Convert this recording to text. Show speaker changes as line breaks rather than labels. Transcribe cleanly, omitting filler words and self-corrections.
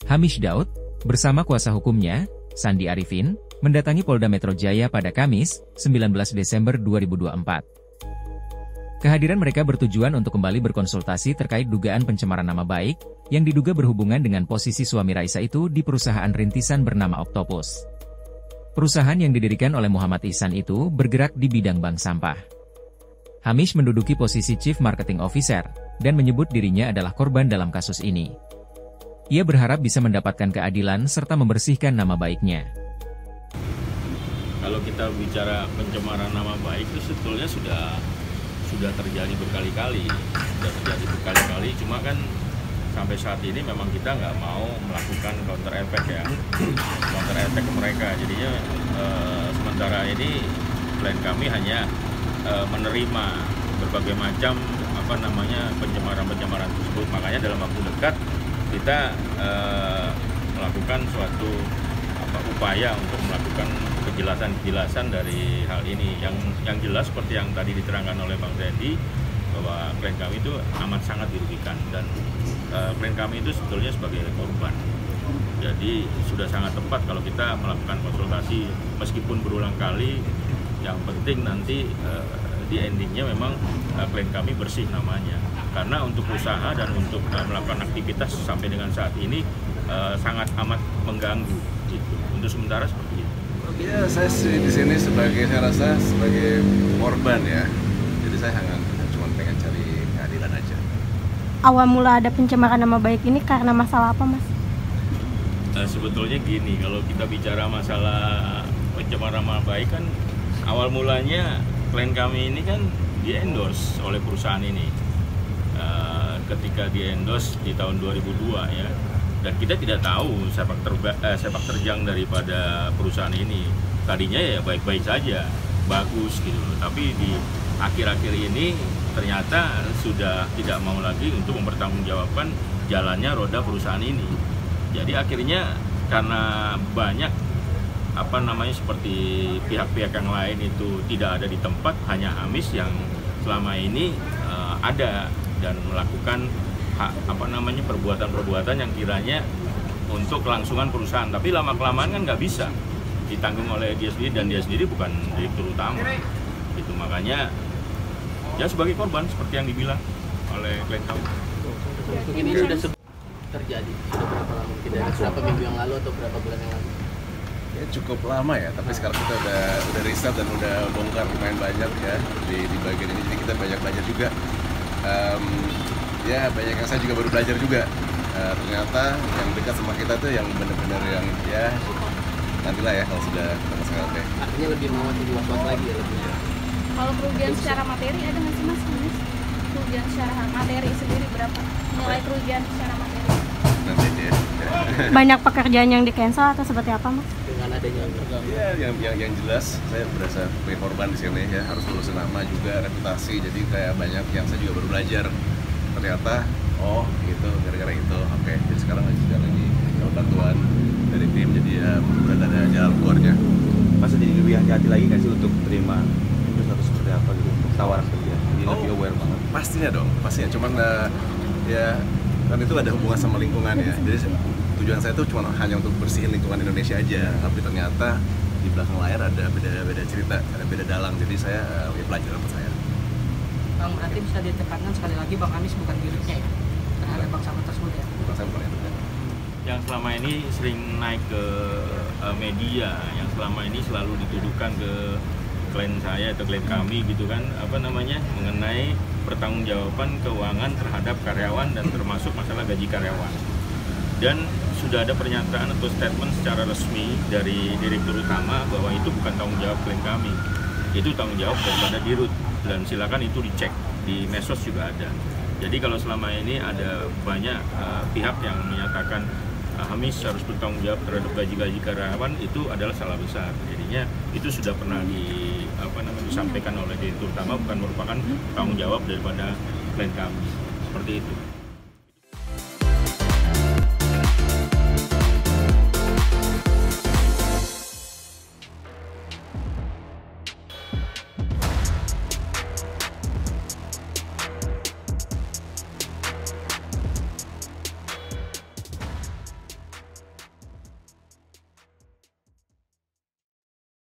Hamish Daud, bersama kuasa hukumnya, Sandi Arifin, mendatangi Polda Metro Jaya pada Kamis, 19 Desember 2024. Kehadiran mereka bertujuan untuk kembali berkonsultasi terkait dugaan pencemaran nama baik, yang diduga berhubungan dengan posisi suami Raisa itu di perusahaan rintisan bernama Octopus. Perusahaan yang didirikan oleh Muhammad Ihsan itu bergerak di bidang bank sampah. Hamish menduduki posisi Chief Marketing Officer, dan menyebut dirinya adalah korban dalam kasus ini. Ia berharap bisa mendapatkan keadilan serta membersihkan nama baiknya.
Kalau kita bicara pencemaran nama baik itu sebetulnya sudah terjadi berkali-kali, cuma kan sampai saat ini memang kita nggak mau melakukan counter attack ke mereka. Jadinya sementara ini klien kami hanya menerima berbagai macam pencemaran tersebut. Makanya dalam waktu dekat kita melakukan suatu upaya untuk melakukan kejelasan dari hal ini. Yang jelas seperti yang tadi diterangkan oleh Bang Randy, bahwa klien kami itu amat sangat dirugikan, dan klien kami itu sebetulnya sebagai korban. Jadi sudah sangat tepat kalau kita melakukan konsultasi meskipun berulang kali. Yang penting nanti di endingnya memang klien kami bersih namanya, karena untuk usaha dan untuk melakukan aktivitas sampai dengan saat ini sangat amat mengganggu gitu. Untuk sementara seperti itu.
Ya, saya di sini saya rasa sebagai korban ya. Jadi saya cuma pengen cari keadilan aja.
Awal mula ada pencemaran nama baik ini karena masalah apa, Mas?
Sebetulnya gini, kalau kita bicara masalah pencemaran nama baik kan awal mulanya klien kami ini kan di-endorse oleh perusahaan ini. Ketika di-endorse di tahun 2002 ya. Dan kita tidak tahu sepak terjang daripada perusahaan ini. Tadinya ya baik-baik saja, bagus gitu. Tapi di akhir-akhir ini ternyata sudah tidak mau lagi untuk mempertanggungjawabkan jalannya roda perusahaan ini. Jadi akhirnya karena banyak seperti pihak-pihak yang lain itu tidak ada di tempat, hanya Hamish yang selama ini ada dan melakukan perbuatan-perbuatan yang kiranya untuk kelangsungan perusahaan. Tapi lama-kelamaan kan nggak bisa ditanggung oleh dia sendiri, dan dia sendiri bukan direktur utama. Itu makanya ya sebagai korban seperti yang dibilang oleh klien kami.
Ini sudah terjadi, sudah berapa lama? Berapa minggu yang lalu atau berapa bulan yang lalu?
Ya cukup lama ya, tapi sekarang kita udah riset dan udah bongkar lumayan banyak ya di bagian ini. Jadi kita banyak belajar juga. Ya banyak yang saya juga baru belajar juga. Ternyata yang dekat sama kita tuh yang benar-benar yang ya nantilah ya kalau sudah kita masuk LP.
Artinya lebih mau was-was lagi ya lebih.
Kalau kerugian secara materi ada nggak sih Mas? Kerugian secara materi sendiri berapa? Nilai kerugian secara materi?
Nanti ya.
Banyak pekerjaan yang di-cancel atau seperti apa, Mas?
Dengan adanya
ya, yang jelas saya berasa sebagai korban di sini ya, harus lulus nama juga, reputasi. Jadi kayak banyak yang saya juga baru belajar. Ternyata gitu gara-gara itu. Oke, jadi sekarang juga lagi dapat bantuan dari tim, jadi ya mudah ada jalan keluarnya.
Mas jadi lebih hati-hati lagi nggak sih untuk terima terus atau seperti apa gitu untuk tawaran kerja? Jadi lebih aware banget.
Pastinya dong, pastinya. Cuman ya kan itu ada hubungan sama lingkungan ya. Jadi tujuan saya tuh cuma hanya untuk bersihin lingkungan Indonesia aja. Tapi ternyata di belakang layar ada beda cerita, ada beda dalang. Jadi saya belajar apa saya.
Bang, berarti bisa ditekankan sekali lagi Bang Hamish bukan miliknya ya terhadap bank sampah tersebut ya?
Bukan saya, bukan itu.
Yang selama ini sering naik ke media, yang selama ini selalu dituduhkan ke klien saya atau klien kami gitu kan, mengenai pertanggungjawaban keuangan terhadap karyawan dan termasuk masalah gaji karyawan. Dan sudah ada pernyataan atau statement secara resmi dari direktur utama bahwa itu bukan tanggung jawab klien kami, itu tanggung jawab daripada Dirut, dan silakan itu dicek di medsos juga ada. Jadi kalau selama ini ada banyak pihak yang menyatakan Hamish harus bertanggung jawab terhadap gaji karyawan, itu adalah salah besar. Jadinya itu sudah pernah disampaikan oleh direktur utama, bukan merupakan tanggung jawab daripada klien kami. Seperti itu.